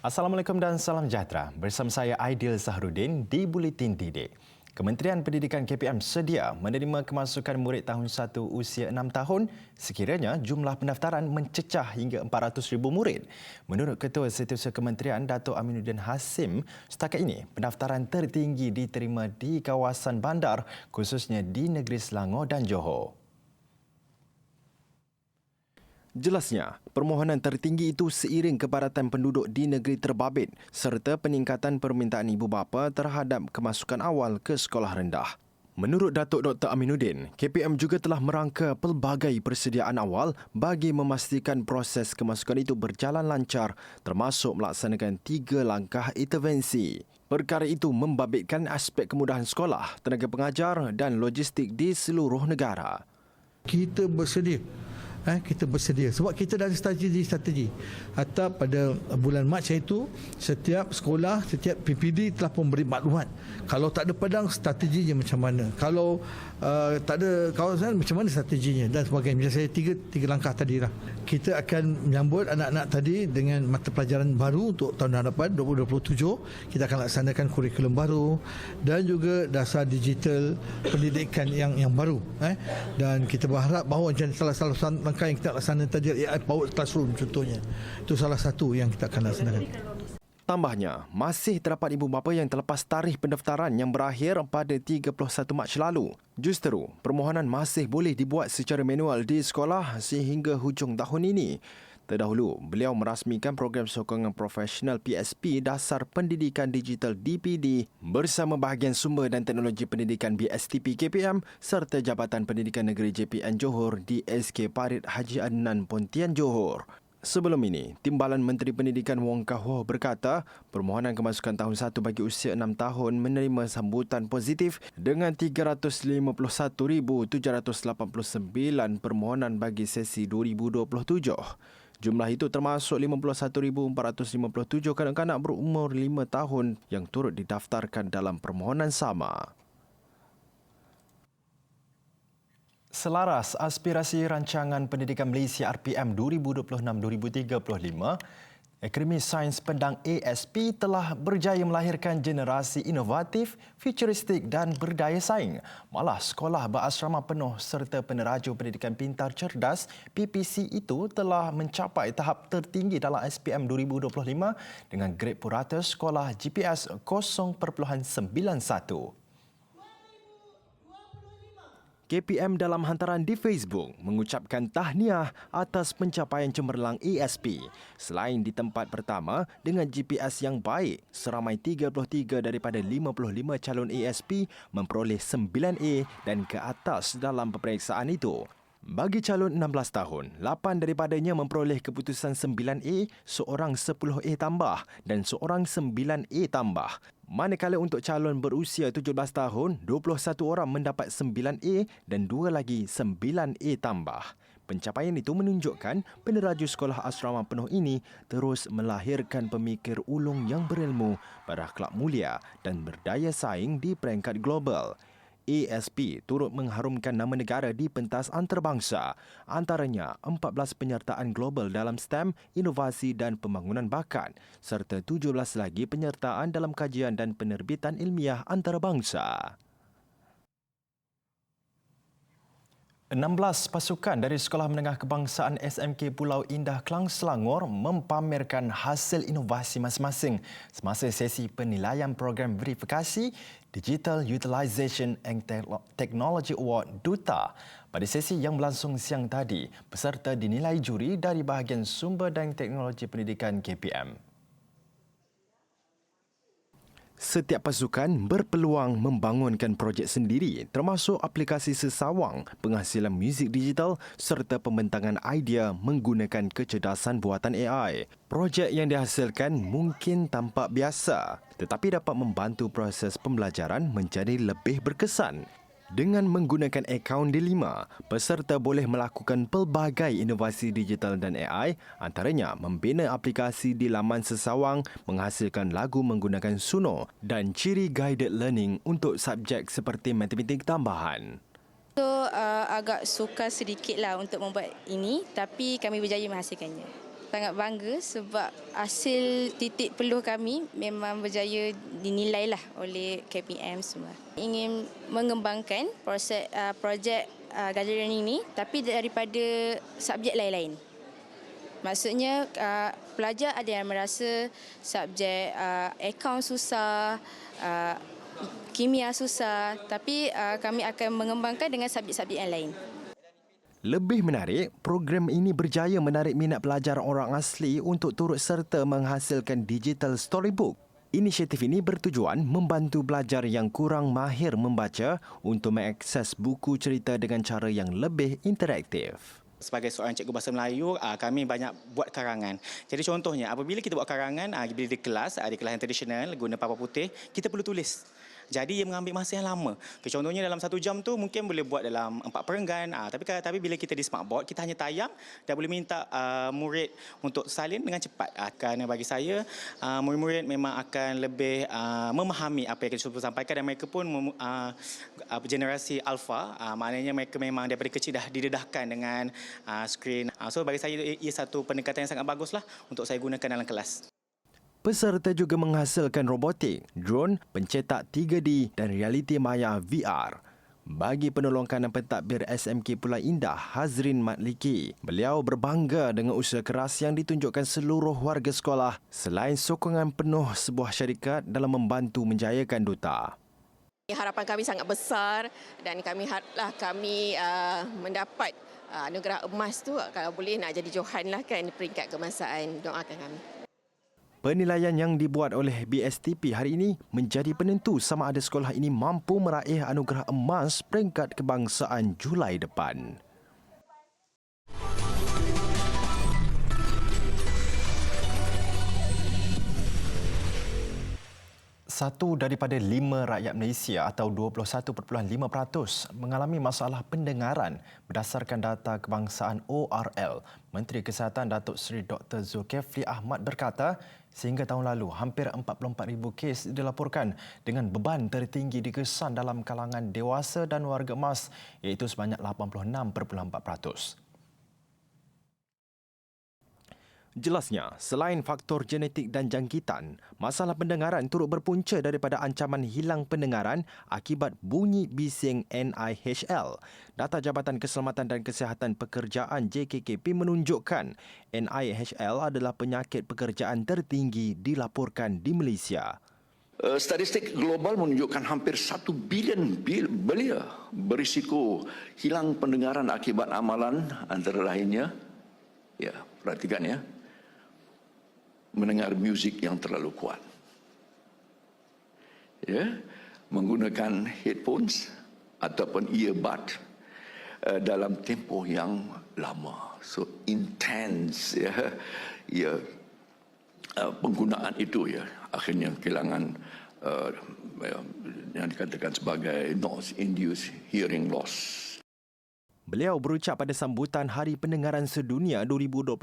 Assalamualaikum dan salam sejahtera. Bersama saya Aidil Zahrudin di Buletin Didik. Kementerian Pendidikan KPM sedia menerima kemasukan murid tahun 1 usia 6 tahun sekiranya jumlah pendaftaran mencecah hingga 400,000 murid. Menurut Ketua Setiausaha Kementerian Dato' Aminuddin Hasim, setakat ini pendaftaran tertinggi diterima di kawasan bandar khususnya di negeri Selangor dan Johor. Jelasnya, permohonan tertinggi itu seiring kepadatan penduduk di negeri terbabit serta peningkatan permintaan ibu bapa terhadap kemasukan awal ke sekolah rendah. Menurut Datuk Dr. Aminuddin, KPM juga telah merangka pelbagai persediaan awal bagi memastikan proses kemasukan itu berjalan lancar termasuk melaksanakan 3 langkah intervensi. Perkara itu membabitkan aspek kemudahan sekolah, tenaga pengajar dan logistik di seluruh negara. Kita bersedia sebab kita dah ada strategi. Hatta pada bulan Mac itu setiap sekolah, setiap PPD telah memberi maklumat kalau tak ada padang strateginya macam mana, kalau tak ada kawasan macam mana strateginya dan sebagainya. Macam saya tiga langkah tadi lah. Kita akan menyambut anak-anak tadi dengan mata pelajaran baru untuk tahun hadapan 2027. Kita akan laksanakan kurikulum baru dan juga dasar digital pendidikan yang baru. Dan kita berharap bahawa salah satu langkah yang kita laksanakan tadi AI Powered Classroom contohnya. Itu salah satu yang kita akan laksanakan. Tambahnya, masih terdapat ibu bapa yang terlepas tarikh pendaftaran yang berakhir pada 31 Mac lalu. Justeru, permohonan masih boleh dibuat secara manual di sekolah sehingga hujung tahun ini. Terdahulu, beliau merasmikan program sokongan profesional PSP Dasar Pendidikan Digital DPD bersama bahagian sumber dan teknologi pendidikan BSTP KPM serta Jabatan Pendidikan Negeri JPN Johor di SK Parit Haji Adnan Pontian Johor. Sebelum ini, Timbalan Menteri Pendidikan Wong Kah Wah berkata, permohonan kemasukan tahun 1 bagi usia 6 tahun menerima sambutan positif dengan 351,789 permohonan bagi sesi 2027. Jumlah itu termasuk 51,457 kanak-kanak berumur 5 tahun yang turut didaftarkan dalam permohonan sama. Selaras aspirasi Rancangan Pendidikan Malaysia RPM 2026-2035, Akademi Sains Pedang ASP telah berjaya melahirkan generasi inovatif, futuristik dan berdaya saing. Malah sekolah berasrama penuh serta peneraju pendidikan pintar cerdas PPC itu telah mencapai tahap tertinggi dalam SPM 2025 dengan grade purata sekolah GPS 0.91. KPM dalam hantaran di Facebook mengucapkan tahniah atas pencapaian cemerlang ASP. Selain di tempat pertama dengan GPS yang baik, seramai 33 daripada 55 calon ASP memperoleh 9A dan ke atas dalam peperiksaan itu. Bagi calon 16 tahun, 8 daripadanya memperoleh keputusan 9A, seorang 10A tambah dan seorang 9A tambah. Manakala untuk calon berusia 17 tahun, 21 orang mendapat 9A dan 2 lagi 9A tambah. Pencapaian itu menunjukkan peneraju sekolah asrama penuh ini terus melahirkan pemikir ulung yang berilmu, berakhlak mulia dan berdaya saing di peringkat global. ASP turut mengharumkan nama negara di pentas antarabangsa, antaranya 14 penyertaan global dalam STEM, inovasi dan pembangunan bakat, serta 17 lagi penyertaan dalam kajian dan penerbitan ilmiah antarabangsa. 16 pasukan dari Sekolah Menengah Kebangsaan SMK Pulau Indah Klang Selangor mempamerkan hasil inovasi masing-masing semasa sesi penilaian program verifikasi Digital Utilisation and Technology Award DUTA. Pada sesi yang berlangsung siang tadi, peserta dinilai juri dari bahagian sumber dan teknologi pendidikan KPM. Setiap pasukan berpeluang membangunkan projek sendiri termasuk aplikasi sesawang, penghasilan muzik digital serta pembentangan idea menggunakan kecerdasan buatan AI. Projek yang dihasilkan mungkin tampak biasa tetapi dapat membantu proses pembelajaran menjadi lebih berkesan. Dengan menggunakan akaun D5, peserta boleh melakukan pelbagai inovasi digital dan AI, antaranya membina aplikasi di laman sesawang, menghasilkan lagu menggunakan Suno dan ciri guided learning untuk subjek seperti matematik tambahan. Agak sukar sedikitlah untuk membuat ini, tapi kami berjaya menghasilkannya. sangat bangga sebab hasil titik peluh kami memang berjaya dinilai lah oleh KPM semua. Ingin mengembangkan projek Gajah Learning ini tapi daripada subjek lain-lain. Maksudnya pelajar ada yang merasa subjek akaun susah, kimia susah, tapi kami akan mengembangkan dengan subjek-subjek yang lain. Lebih menarik, program ini berjaya menarik minat pelajar orang asli untuk turut serta menghasilkan digital storybook. Inisiatif ini bertujuan membantu pelajar yang kurang mahir membaca untuk mengakses buku cerita dengan cara yang lebih interaktif. Sebagai seorang cikgu bahasa Melayu, kami banyak buat karangan. Jadi contohnya, apabila kita buat karangan, bila di kelas yang tradisional, guna papan putih, kita perlu tulis. Jadi ia mengambil masa yang lama. Contohnya dalam 1 jam tu mungkin boleh buat dalam 4 perenggan. Tapi bila kita di smartboard, kita hanya tayang dan boleh minta murid untuk salin dengan cepat. Kerana bagi saya, murid-murid memang akan lebih memahami apa yang kita cuba sampaikan dan mereka pun generasi alfa, maknanya mereka memang daripada kecil dah didedahkan dengan skrin. So bagi saya ia satu pendekatan yang sangat baguslah untuk saya gunakan dalam kelas. Peserta juga menghasilkan robotik, drone, pencetak 3D dan realiti maya VR. Bagi penolong kanan pentadbir SMK Pulau Indah, Hazrin Matliki, beliau berbangga dengan usaha keras yang ditunjukkan seluruh warga sekolah selain sokongan penuh sebuah syarikat dalam membantu menjayakan duta. Harapan kami sangat besar dan kami haraplah kami mendapat anugerah emas tu, kalau boleh nak jadi Johan lah kan, peringkat kebangsaan. Doakan kami. Penilaian yang dibuat oleh BSTP hari ini menjadi penentu sama ada sekolah ini mampu meraih anugerah emas peringkat kebangsaan Julai depan. Satu daripada 5 rakyat Malaysia atau 21.5% mengalami masalah pendengaran berdasarkan data kebangsaan ORL. Menteri Kesihatan Datuk Seri Dr. Zulkifli Ahmad berkata, sehingga tahun lalu hampir 44,000 kes dilaporkan dengan beban tertinggi dikesan dalam kalangan dewasa dan warga emas iaitu sebanyak 86.4%. Jelasnya, selain faktor genetik dan jangkitan, masalah pendengaran turut berpunca daripada ancaman hilang pendengaran akibat bunyi bising NIHL. Data Jabatan Keselamatan dan Kesihatan Pekerjaan JKKP menunjukkan NIHL adalah penyakit pekerjaan tertinggi dilaporkan di Malaysia. Statistik global menunjukkan hampir 1 bilion belia berisiko hilang pendengaran akibat amalan antara lainnya, perhatikan ya, mendengar muzik yang terlalu kuat, menggunakan headphones ataupun earbud dalam tempoh yang lama, so intense penggunaan itu akhirnya kehilangan yang dikatakan sebagai noise-induced hearing loss. Beliau berucap pada sambutan Hari Pendengaran Sedunia 2026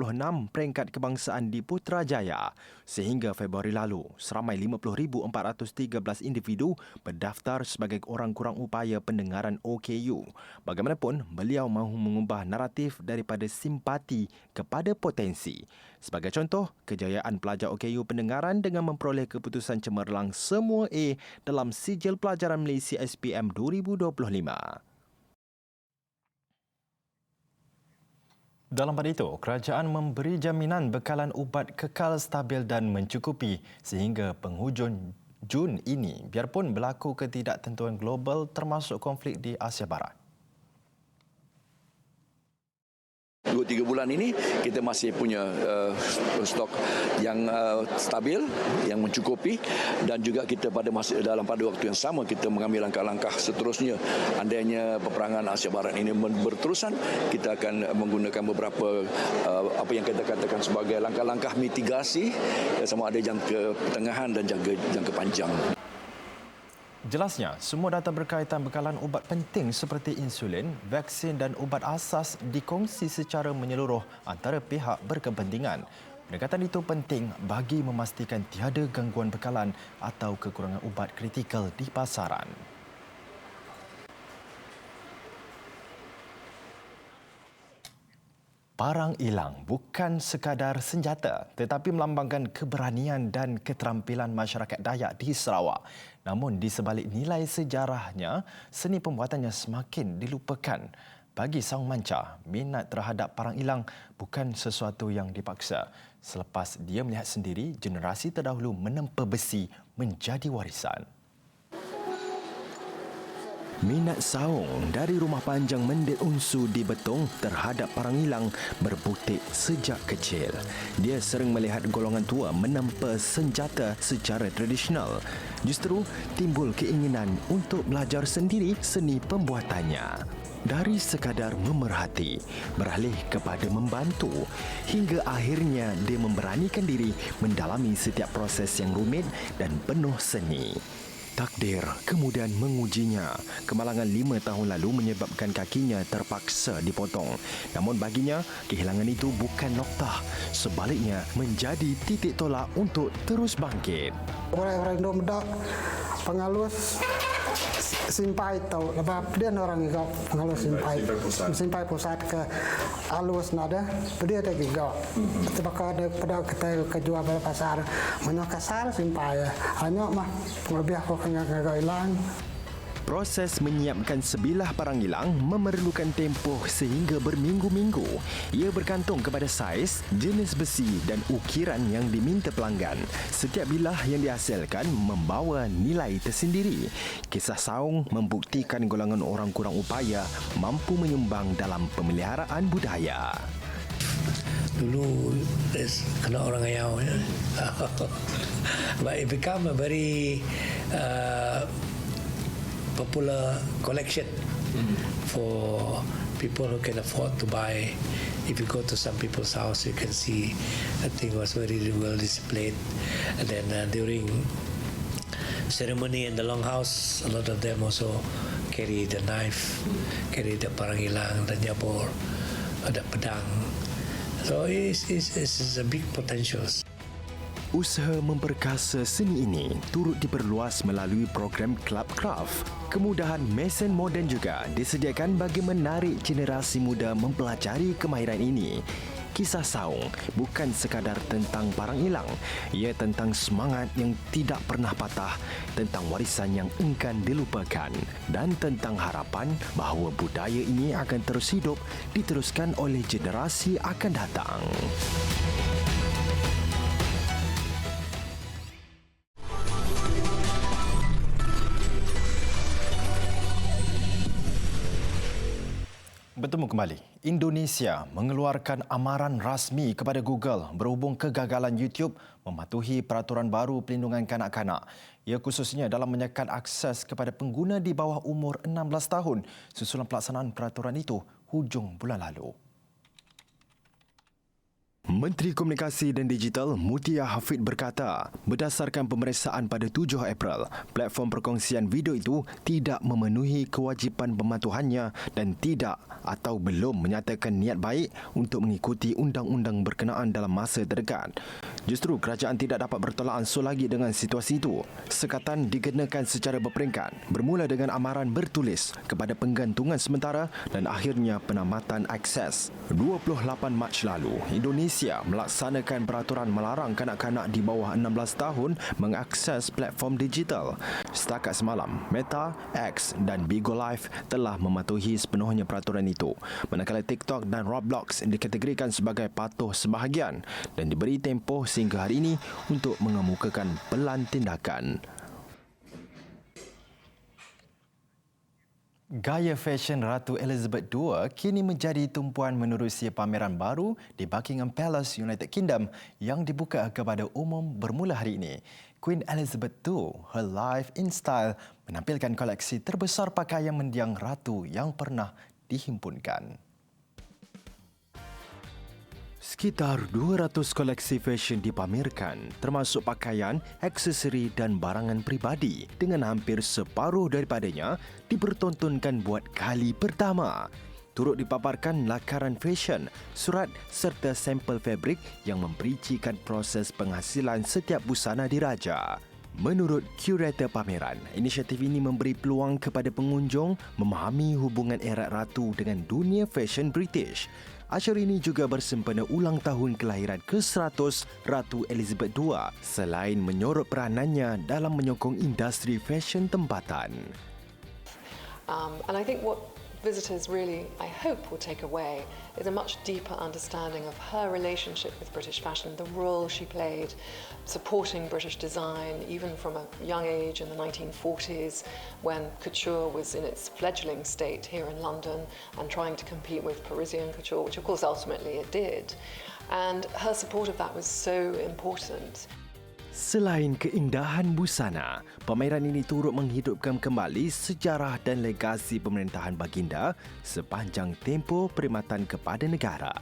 peringkat kebangsaan di Putrajaya. Sehingga Februari lalu, seramai 50,413 individu berdaftar sebagai orang kurang upaya pendengaran OKU. Bagaimanapun, beliau mahu mengubah naratif daripada simpati kepada potensi. Sebagai contoh, kejayaan pelajar OKU pendengaran dengan memperoleh keputusan cemerlang semua A dalam Sijil Pelajaran Malaysia SPM 2025. Dalam pada itu, kerajaan memberi jaminan bekalan ubat kekal stabil dan mencukupi sehingga penghujung Jun ini biarpun berlaku ketidaktentuan global termasuk konflik di Asia Barat. 2-3 bulan ini kita masih punya stok yang stabil, yang mencukupi, dan juga kita pada waktu yang sama kita mengambil langkah-langkah seterusnya. Andainya peperangan Asia Barat ini berterusan, kita akan menggunakan beberapa apa yang kita katakan sebagai langkah-langkah mitigasi, sama ada jangka pertengahan dan jangka panjang. Jelasnya, semua data berkaitan bekalan ubat penting seperti insulin, vaksin dan ubat asas dikongsi secara menyeluruh antara pihak berkepentingan. Pendekatan itu penting bagi memastikan tiada gangguan bekalan atau kekurangan ubat kritikal di pasaran. Parang ilang bukan sekadar senjata tetapi melambangkan keberanian dan keterampilan masyarakat Dayak di Sarawak. Namun di sebalik nilai sejarahnya, seni pembuatannya semakin dilupakan. Bagi Saung Manca, minat terhadap parang ilang bukan sesuatu yang dipaksa. Selepas dia melihat sendiri generasi terdahulu menempa besi menjadi warisan. Minat Saung dari rumah panjang Mendit Unsu di Betong terhadap parang ilang berbutik sejak kecil. Dia sering melihat golongan tua menempa senjata secara tradisional. Justru timbul keinginan untuk belajar sendiri seni pembuatannya. Dari sekadar memerhati, beralih kepada membantu, hingga akhirnya dia memberanikan diri mendalami setiap proses yang rumit dan penuh seni. Takdir kemudian mengujinya. Kemalangan 5 tahun lalu menyebabkan kakinya terpaksa dipotong. Namun baginya, kehilangan itu bukan noktah. Sebaliknya, menjadi titik tolak untuk terus bangkit. Orang-orang Indonesia pengalus simpai tahu lepas dia orang juga pengalus simpai pusat ke alus nada dia ada juga sebab ada pada kita kejual pada pasar mana kasar simpai hanya mah lebih aku kena hilang. Proses menyiapkan sebilah parang ilang memerlukan tempoh sehingga berminggu-minggu. Ia bergantung kepada saiz, jenis besi dan ukiran yang diminta pelanggan. Setiap bilah yang dihasilkan membawa nilai tersendiri. Kisah Saung membuktikan golongan orang kurang upaya mampu menyumbang dalam pemeliharaan budaya. Dulu kena orang ayau, but it become a very popular collection for people who can afford to buy. If you go to some people's house, you can see the thing was very well displayed. And then during ceremony in the longhouse, a lot of them also carry the knife, carry the parang ilang, the nyabor, the pedang. So it's a big potential. Usaha memperkasa seni ini turut diperluas melalui program Club Craft. Kemudahan mesin moden juga disediakan bagi menarik generasi muda mempelajari kemahiran ini. Kisah Saung bukan sekadar tentang parang ilang, ia tentang semangat yang tidak pernah patah, tentang warisan yang enggan dilupakan dan tentang harapan bahawa budaya ini akan terus hidup diteruskan oleh generasi akan datang. Bertemu kembali. Indonesia mengeluarkan amaran rasmi kepada Google berhubung kegagalan YouTube mematuhi peraturan baru pelindungan kanak-kanak. Ia khususnya dalam menyekat akses kepada pengguna di bawah umur 16 tahun susulan pelaksanaan peraturan itu hujung bulan lalu. Menteri Komunikasi dan Digital Mutia Hafid berkata, berdasarkan pemeriksaan pada 7 April, platform perkongsian video itu tidak memenuhi kewajipan pematuhannya dan tidak atau belum menyatakan niat baik untuk mengikuti undang-undang berkenaan dalam masa terdekat. Justru kerajaan tidak dapat bertolak ansur lagi dengan situasi itu. Sekatan dikenakan secara berperingkat, bermula dengan amaran bertulis kepada penggantungan sementara dan akhirnya penamatan akses. 28 Mac lalu, Indonesia melaksanakan peraturan melarang kanak-kanak di bawah 16 tahun mengakses platform digital. Setakat semalam, Meta, X dan Bigo Live telah mematuhi sepenuhnya peraturan itu, manakala TikTok dan Roblox dikategorikan sebagai patuh sebahagian dan diberi tempoh sehingga hari ini untuk mengemukakan pelan tindakan. Gaya fashion Ratu Elizabeth II kini menjadi tumpuan menerusi pameran baru di Buckingham Palace, United Kingdom yang dibuka kepada umum bermula hari ini. Queen Elizabeth II, Her Life in Style, menampilkan koleksi terbesar pakaian mendiang ratu yang pernah dihimpunkan. Sekitar 200 koleksi fashion dipamerkan, termasuk pakaian, aksesori dan barangan peribadi, dengan hampir separuh daripadanya dipertontonkan buat kali pertama. Turut dipaparkan lakaran fashion, surat serta sampel fabrik yang memperincikan proses penghasilan setiap busana diraja. Menurut kurator pameran, inisiatif ini memberi peluang kepada pengunjung memahami hubungan erat ratu dengan dunia fashion British. Acara ini juga bersempena ulang tahun kelahiran ke-100 Ratu Elizabeth II selain menyorot peranannya dalam menyokong industri fashion tempatan. And I think what visitors really, I hope, will take away is a much deeper understanding of her relationship with British fashion, the role she played supporting British design, even from a young age in the 1940s when couture was in its fledgling state here in London and trying to compete with Parisian couture, which of course ultimately it did. And her support of that was so important. Selain keindahan busana, pameran ini turut menghidupkan kembali sejarah dan legasi pemerintahan baginda sepanjang tempoh perkhidmatan kepada negara.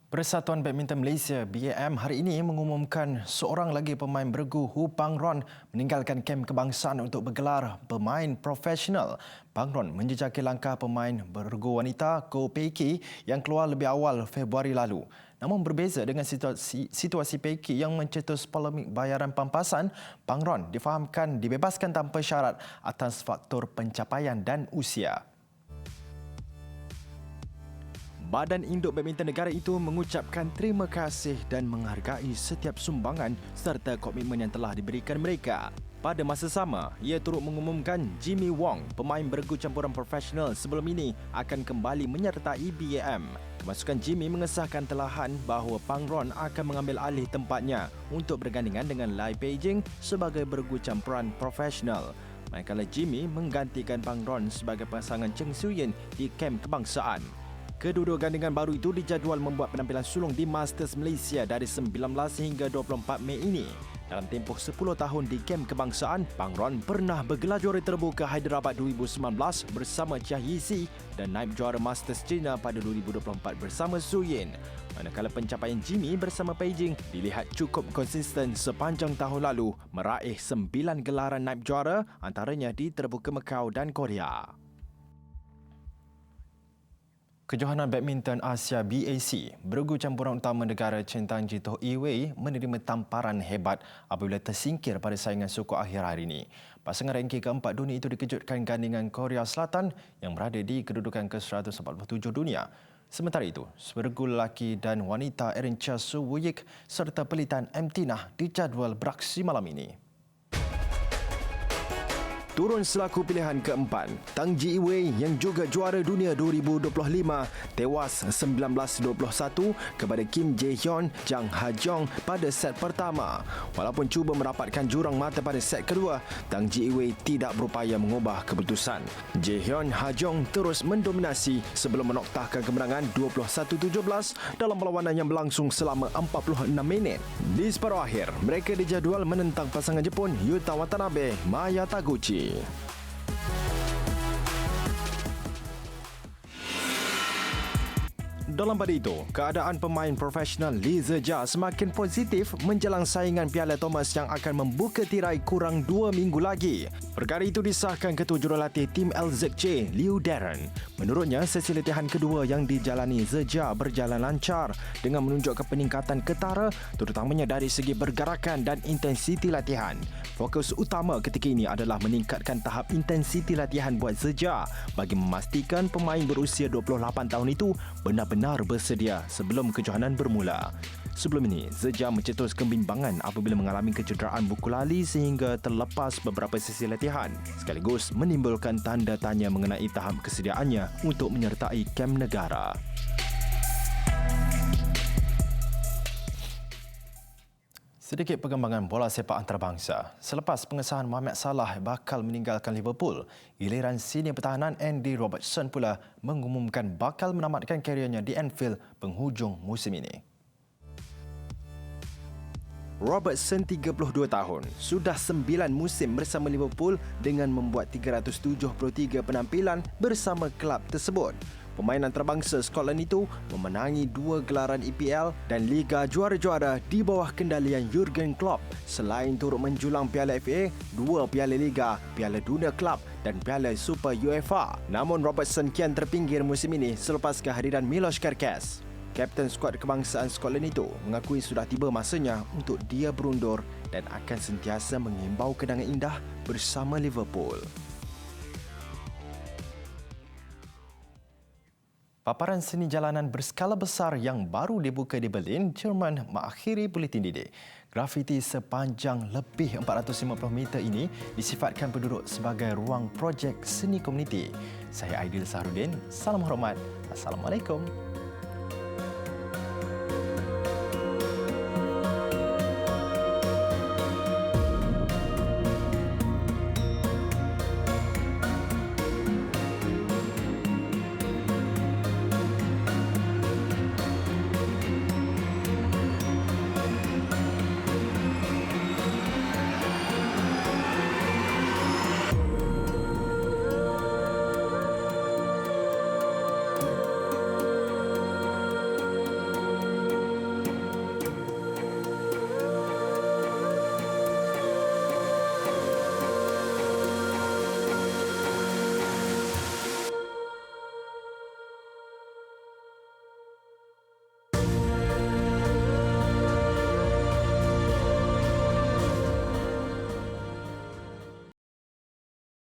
Persatuan Badminton Malaysia BAM hari ini mengumumkan seorang lagi pemain bergu Hu Pangron meninggalkan kem kebangsaan untuk bergelar pemain profesional. Pangron menjejaki langkah pemain bergu wanita Ko Pei Ki yang keluar lebih awal Februari lalu. Namun berbeza dengan situasi Pei Ki yang mencetus polemik bayaran pampasan, Pangron difahamkan dibebaskan tanpa syarat atas faktor pencapaian dan usia. Badan Induk Badminton Negara itu mengucapkan terima kasih dan menghargai setiap sumbangan serta komitmen yang telah diberikan mereka. Pada masa sama, ia turut mengumumkan Jimmy Wong, pemain bergu campuran profesional sebelum ini, akan kembali menyertai BAM. Kemasukan Jimmy mengesahkan telahan bahawa Pangron akan mengambil alih tempatnya untuk bergandingan dengan Lai Beijing sebagai bergu campuran profesional. Manakala Jimmy menggantikan Pangron sebagai pasangan Cheng Soo-yin di kem kebangsaan. Kedua-dua gandingan baru itu dijadual membuat penampilan sulung di Masters Malaysia dari 19 hingga 24 Mei ini. Dalam tempoh 10 tahun di kem kebangsaan, Pangron pernah bergelar juara terbuka Hyderabad 2019 bersama Chia Yixi dan naib juara Masters China pada 2024 bersama Su Yin. Manakala pencapaian Jimmy bersama Beijing dilihat cukup konsisten sepanjang tahun lalu, meraih 9 gelaran naib juara antaranya di terbuka Macau dan Korea. Kejohanan Badminton Asia BAC, bergu campuran utama negara Chen Tang Jitoh Yi menerima tamparan hebat apabila tersingkir pada saingan suku akhir hari ini. Pasangan rangking keempat dunia itu dikejutkan gandingan Korea Selatan yang berada di kedudukan ke-147 dunia. Sementara itu, bergu lelaki dan wanita Erin Chia Su Wuyik serta pelitan M. Tinah dijadual beraksi malam ini. Turun selaku pilihan keempat, Tang Ji Wei yang juga juara dunia 2025 tewas 19-21 kepada Kim Jae-hyun Jang Ha-jong pada set pertama. Walaupun cuba merapatkan jurang mata pada set kedua, Tang Ji Wei tidak berupaya mengubah keputusan. Jae-hyun Ha-jong terus mendominasi sebelum menoktahkan kemenangan 21-17 dalam perlawanan yang berlangsung selama 46 minit. Di separuh akhir, mereka dijadual menentang pasangan Jepun Yuta Watanabe, Maya Taguchi. Dalam pada itu, keadaan pemain profesional Lee Zejia semakin positif menjelang saingan Piala Thomas yang akan membuka tirai kurang 2 minggu lagi. Perkara itu disahkan Ketua Jurulatih tim LZC, Liu Darren. Menurutnya, sesi latihan kedua yang dijalani Zejia berjalan lancar dengan menunjukkan peningkatan ketara terutamanya dari segi pergerakan dan intensiti latihan. Fokus utama ketika ini adalah meningkatkan tahap intensiti latihan buat Zejia bagi memastikan pemain berusia 28 tahun itu benar-benar bersedia sebelum kejohanan bermula. Sebelum ini, Zejia mencetus kebimbangan apabila mengalami kecederaan buku lali sehingga terlepas beberapa sesi latihan, sekaligus menimbulkan tanda tanya mengenai tahap kesediaannya untuk menyertai kem negara. Sedikit perkembangan bola sepak antarabangsa. Selepas pengesahan Mohamed Salah bakal meninggalkan Liverpool, giliran senior pertahanan Andy Robertson pula mengumumkan bakal menamatkan kariernya di Anfield penghujung musim ini. Robertson 32 tahun, sudah 9 musim bersama Liverpool dengan membuat 373 penampilan bersama kelab tersebut. Pemain antarabangsa Scotland itu memenangi 2 gelaran EPL dan Liga Juara-Juara di bawah kendalian Jurgen Klopp selain turut menjulang Piala FA, 2 Piala Liga, Piala Dunia Klub dan Piala Super UEFA. Namun Robertson kian terpinggir musim ini selepas kehadiran Milos Kerkez. Kapten skuad kebangsaan Scotland itu mengakui sudah tiba masanya untuk dia berundur dan akan sentiasa mengimbau kenangan indah bersama Liverpool. Paparan seni jalanan berskala besar yang baru dibuka di Berlin, Jerman mengakhiri buletin D-Day. Grafiti sepanjang lebih 450 meter ini disifatkan penduduk sebagai ruang projek seni komuniti. Saya Aidil Sahrudin, salam hormat. Assalamualaikum.